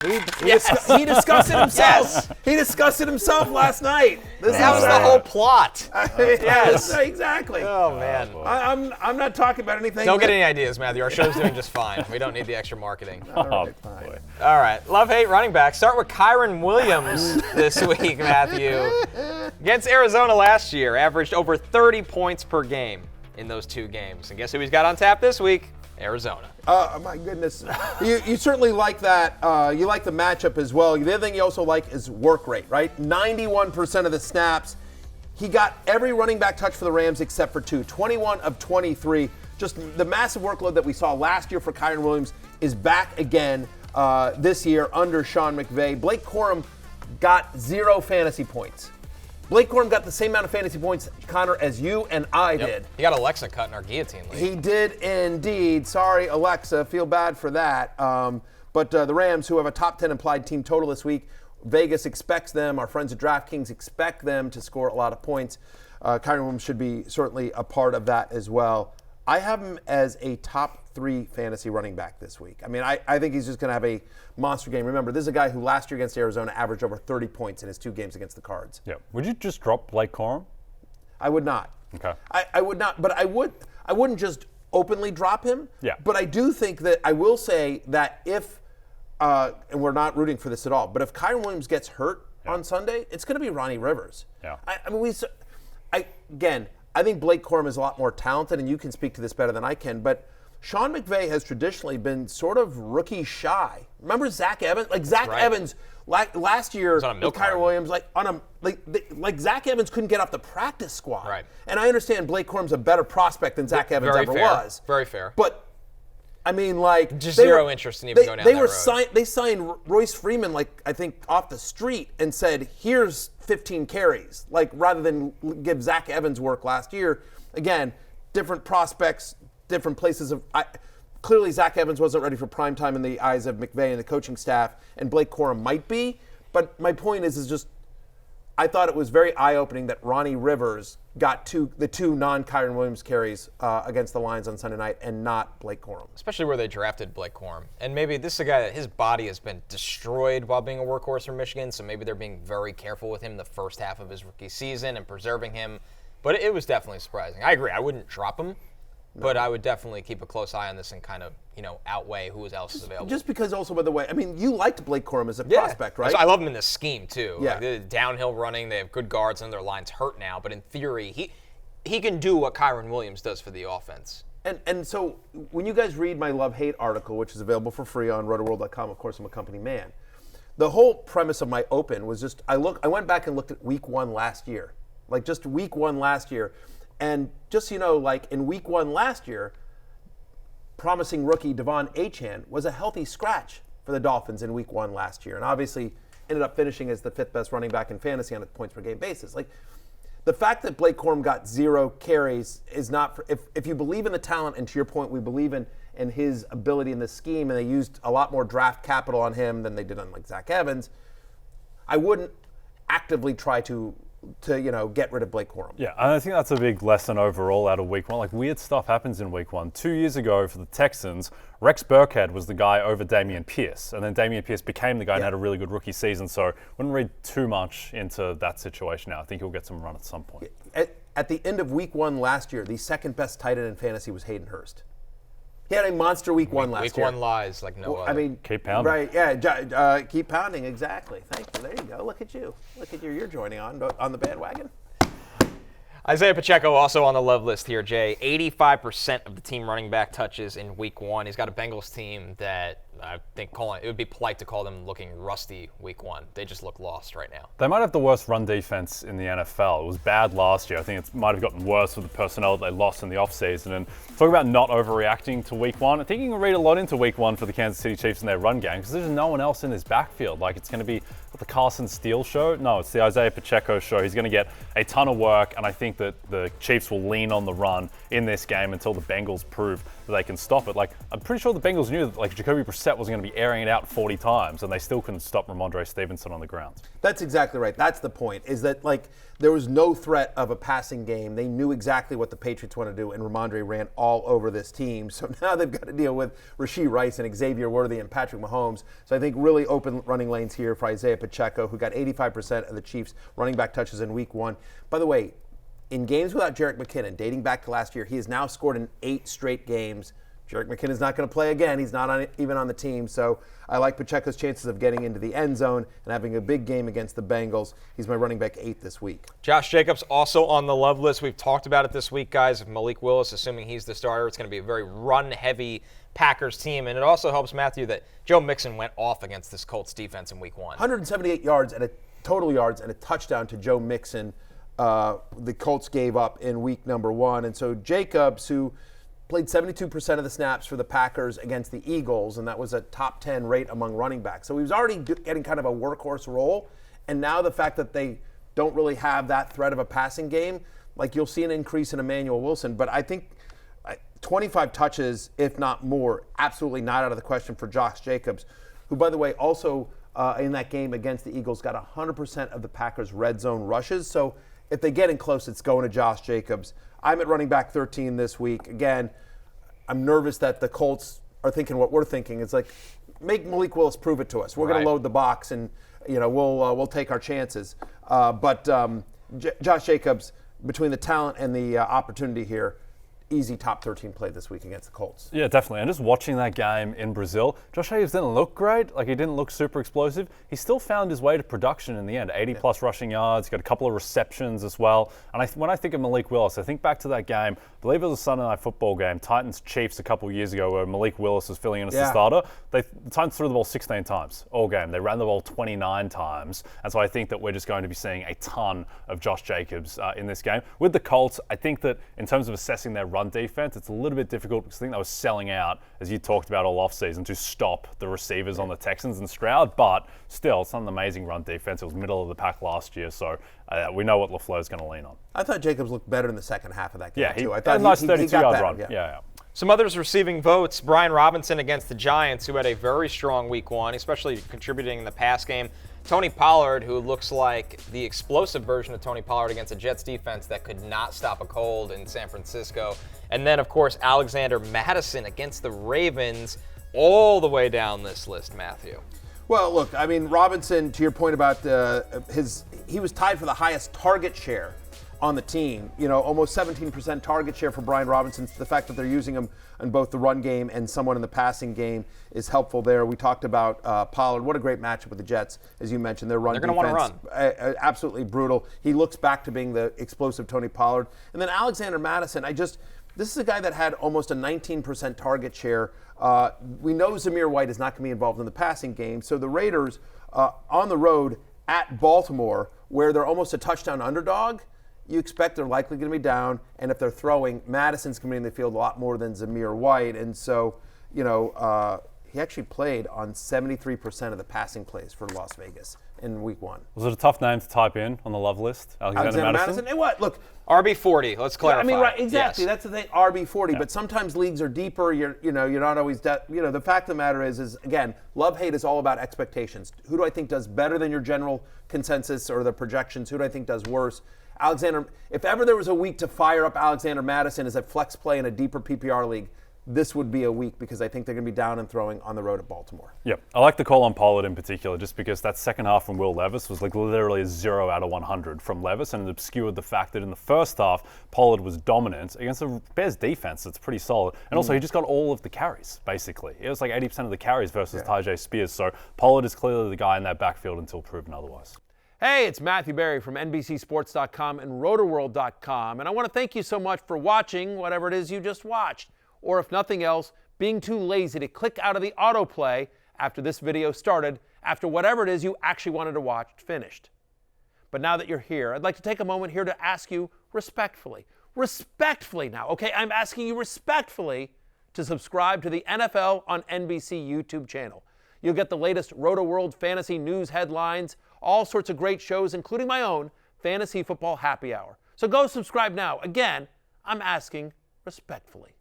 He discussed it himself. Yes. He discussed it himself last night. That was the whole plot. Yes, exactly. Oh, man. I'm not talking about anything. Don't get any ideas, Matthew. Our show's doing just fine. We don't need the extra marketing. All right, fine. All right. Love-hate running back. Start with Kyren Williams this week, Matthew. Against Arizona last year, averaged over 30 points per game in those 2 games. And guess who he's got on tap this week? Arizona. My goodness. You certainly like that. You like the matchup as well. The other thing you also like is work rate, right? 91% of the snaps. He got every running back touch for the Rams except for 2. 21 of 23. Just the massive workload that we saw last year for Kyren Williams is back again this year under Sean McVay. Blake Corum got 0 fantasy points. Blake Corum got the same amount of fantasy points, Connor, as you and I did. He got Alexa cut in our guillotine league. He did indeed. Sorry, Alexa. Feel bad for that. But the Rams, who have a top 10 implied team total this week, Vegas expects them. Our friends at DraftKings expect them to score a lot of points. Kyren Williams should be certainly a part of that as well. I have him as a top 3 fantasy running back this week. I mean, I think he's just going to have a monster game. Remember, this is a guy who last year against Arizona averaged over 30 points in his 2 games against the Cards. Yeah. Would you just drop Blake Corum? I would not. Okay. I would not, but I wouldn't just openly drop him. Yeah. But I do think that I will say that if, and we're not rooting for this at all, but if Kyren Williams gets hurt on Sunday, it's going to be Ronnie Rivers. Yeah. I mean, I think Blake Corum is a lot more talented, and you can speak to this better than I can, but Sean McVay has traditionally been sort of rookie shy. Remember Zach Evans? Like Zach Evans last year with Kyren Williams, like Zach Evans couldn't get off the practice squad. Right. And I understand Blake Corum's a better prospect than Zach Evans ever was. Very fair. But I mean, like just zero interest in even going down that road. They signed Royce Freeman, like I think off the street, and said, "Here's 15 carries." Like rather than give Zach Evans work last year. Again, different prospects, different places of. Clearly, Zach Evans wasn't ready for prime time in the eyes of McVay and the coaching staff, and Blake Corum might be. But my point is just, I thought it was very eye-opening that Ronnie Rivers got the two non-Kyren Williams carries against the Lions on Sunday night and not Blake Corum. Especially where they drafted Blake Corum. And maybe this is a guy that his body has been destroyed while being a workhorse for Michigan, so maybe they're being very careful with him the first half of his rookie season and preserving him. But it was definitely surprising. I agree. I wouldn't drop him. No. But I would definitely keep a close eye on this and kind of, outweigh who else is available. Just because also, by the way, I mean, you liked Blake Corum as a prospect, right? I love him in this scheme, too. Yeah. Like, the downhill running, they have good guards, and their line's hurt now. But in theory, he can do what Kyren Williams does for the offense. And so when you guys read my love-hate article, which is available for free on rotoworld.com, of course, I'm a company man, the whole premise of my open was just, I went back and looked at week 1 last year. Like, just week 1 last year. And just, like in week 1 last year, promising rookie Devon Achane was a healthy scratch for the Dolphins in week 1 last year. And obviously ended up finishing as the 5th best running back in fantasy on a points per game basis. Like, the fact that Blake Corum got 0 carries is not, if you believe in the talent, and to your point, we believe in his ability in the scheme, and they used a lot more draft capital on him than they did on like Zach Evans, I wouldn't actively try to get rid of Blake Corum. Yeah, and I think that's a big lesson overall out of week 1. Like, weird stuff happens in week 1. 2 years ago for the Texans, Rex Burkhead was the guy over Dameon Pierce, and then Dameon Pierce became the guy and had a really good rookie season, so wouldn't read too much into that situation now. I think he'll get some run at some point. At the end of week 1 last year, the second best tight end in fantasy was Hayden Hurst. He had a monster week 1 last year. Week 1 lies like no other. I mean, keep pounding. Right, yeah, keep pounding, exactly. Thank you, there you go. Look at you. Look at you, you're joining on the bandwagon. Isiah Pacheco also on the love list here, Jay. 85% of the team running back touches in week 1. He's got a Bengals team that I think it would be polite to call them looking rusty week 1. They just look lost right now. They might have the worst run defense in the NFL. It was bad last year. I think it might have gotten worse with the personnel that they lost in the offseason. And talk about not overreacting to week 1. I think you can read a lot into week 1 for the Kansas City Chiefs and their run game because there's no one else in this backfield. Like, it's going to be the Carson Steele show? No, it's the Isiah Pacheco show. He's going to get a ton of work, and I think that the Chiefs will lean on the run in this game until the Bengals prove that they can stop it. Like, I'm pretty sure the Bengals knew that Jacoby Brissett was going to be airing it out 40 times, and they still couldn't stop Ramondre Stevenson on the ground. That's exactly right. That's the point, is that, there was no threat of a passing game. They knew exactly what the Patriots want to do, and Ramondre ran all over this team. So now they've got to deal with Rashee Rice and Xavier Worthy and Patrick Mahomes. So I think really open running lanes here for Isiah Pacheco, who got 85% of the Chiefs' running back touches in week 1. By the way, in games without Jerick McKinnon, dating back to last year, he has now scored in 8 straight games. Jerick McKinnon's not going to play again. He's not even on the team. So I like Pacheco's chances of getting into the end zone and having a big game against the Bengals. He's my running back 8 this week. Josh Jacobs also on the love list. We've talked about it this week, guys. If Malik Willis, assuming he's the starter, it's going to be a very run-heavy Packers team. And it also helps, Matthew, that Joe Mixon went off against this Colts defense in week 1. 178 yards and total yards and a touchdown to Joe Mixon. The Colts gave up in week number 1. And so Jacobs, who played 72% of the snaps for the Packers against the Eagles, and that was a top 10 rate among running backs. So he was already getting kind of a workhorse role, and now the fact that they don't really have that threat of a passing game, you'll see an increase in Emmanuel Wilson. But I think 25 touches, if not more, absolutely not out of the question for Josh Jacobs, who, by the way, also in that game against the Eagles got 100% of the Packers' red zone rushes. So if they get in close, it's going to Josh Jacobs. I'm at running back 13 this week. Again, I'm nervous that the Colts are thinking what we're thinking. It's make Malik Willis prove it to us. We're going to load the box, and we'll take our chances. But Josh Jacobs, between the talent and the opportunity here, easy top 13 play this week against the Colts. Yeah, definitely. And just watching that game in Brazil, Josh Jacobs didn't look great. He didn't look super explosive. He still found his way to production in the end. 80-plus rushing yards, got a couple of receptions as well. And when I think of Malik Willis, I think back to that game. I believe it was a Sunday Night Football game, Titans-Chiefs a couple of years ago, where Malik Willis was filling in as the starter. The Titans threw the ball 16 times all game. They ran the ball 29 times. And so I think that we're just going to be seeing a ton of Josh Jacobs in this game. With the Colts, I think that in terms of assessing their run defense, it's a little bit difficult because I think they were selling out, as you talked about all offseason, to stop the receivers on the Texans and Stroud. But still, it's not an amazing run defense. It was middle of the pack last year, so we know what LaFleur's going to lean on. I thought Jacobs looked better in the second half of that game, too. I thought a nice 32-yard run. Yeah. Yeah. Some others receiving votes, Brian Robinson against the Giants, who had a very strong week 1, especially contributing in the pass game. Tony Pollard, who looks like the explosive version of Tony Pollard against a Jets defense that could not stop a cold in San Francisco. And then, of course, Alexander Mattison against the Ravens, all the way down this list, Matthew. Well, look, Robinson, to your point about he was tied for the highest target share on the team. Almost 17% target share for Brian Robinson. The fact that they're using him in both the run game and somewhat in the passing game is helpful there. We talked about Pollard. What a great matchup with the Jets, as you mentioned. Their run defense, they're going to want to run. Absolutely brutal. He looks back to being the explosive Tony Pollard. And then Alexander Mattison, this is a guy that had almost a 19% target share. We know Zamir White is not going to be involved in the passing game. So the Raiders on the road at Baltimore, where they're almost a touchdown underdog, you expect they're likely going to be down. And if they're throwing, Madison's coming in the field a lot more than Zamir White. And so, he actually played on 73% of the passing plays for Las Vegas in week 1. Was it a tough name to type in on the love list? Alexander Mattison? And what? Look, RB40. Let's clarify. Right, exactly. Yes. That's the thing. RB40. Yeah. But sometimes leagues are deeper. You're not always. The fact of the matter is again, love-hate is all about expectations. Who do I think does better than your general consensus or the projections? Who do I think does worse? Alexander. If ever there was a week to fire up Alexander Mattison as a flex play in a deeper PPR league, this would be a week because I think they're going to be down and throwing on the road at Baltimore. Yep. I like the call on Pollard in particular just because that second half from Will Levis was literally a 0 out of 100 from Levis, and it obscured the fact that in the first half, Pollard was dominant against a Bears defense that's pretty solid. And also, he just got all of the carries, basically. It was 80% of the carries versus Tajay Spears. So Pollard is clearly the guy in that backfield until proven otherwise. Hey, it's Matthew Berry from NBCSports.com and RotoWorld.com, and I want to thank you so much for watching whatever it is you just watched. Or if nothing else, being too lazy to click out of the autoplay after this video started, after whatever it is you actually wanted to watch finished. But now that you're here, I'd like to take a moment here to ask you respectfully now, okay? I'm asking you respectfully to subscribe to the NFL on NBC YouTube channel. You'll get the latest Roto-World fantasy news headlines, all sorts of great shows, including my own Fantasy Football Happy Hour. So go subscribe now. Again, I'm asking respectfully.